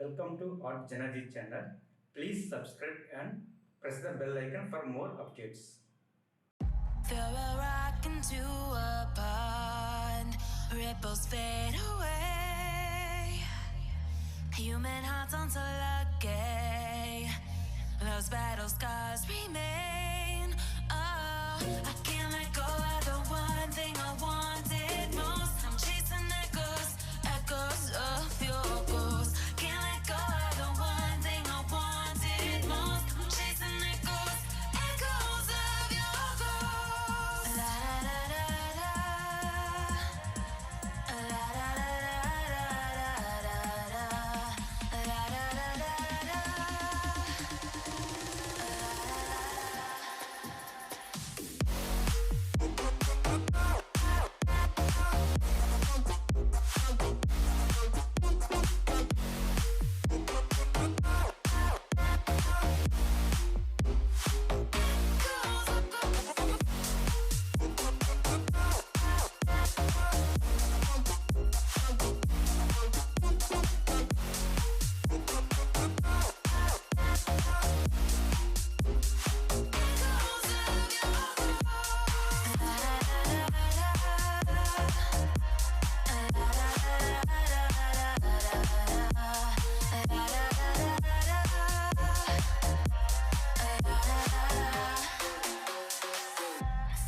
Welcome to artjanag channel. Please subscribe and press the bell icon for more updates. Throw a rock into a pond, ripples fade away. Human hearts aren't so lucky, those battle scars remain. Oh, I can't let go of the one thing I wanted most. I'm chasing echoes of your ghost. Can't let go of the one thing I wanted most. I'm chasing echoes of your ghost. La da da da da, la da da da da da, la da da da da.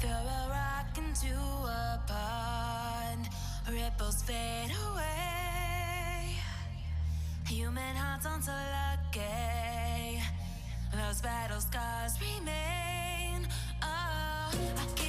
Throw a rock into a pond, ripples fade away. Human hearts aren't so lucky, those battle scars remain. Oh, I can't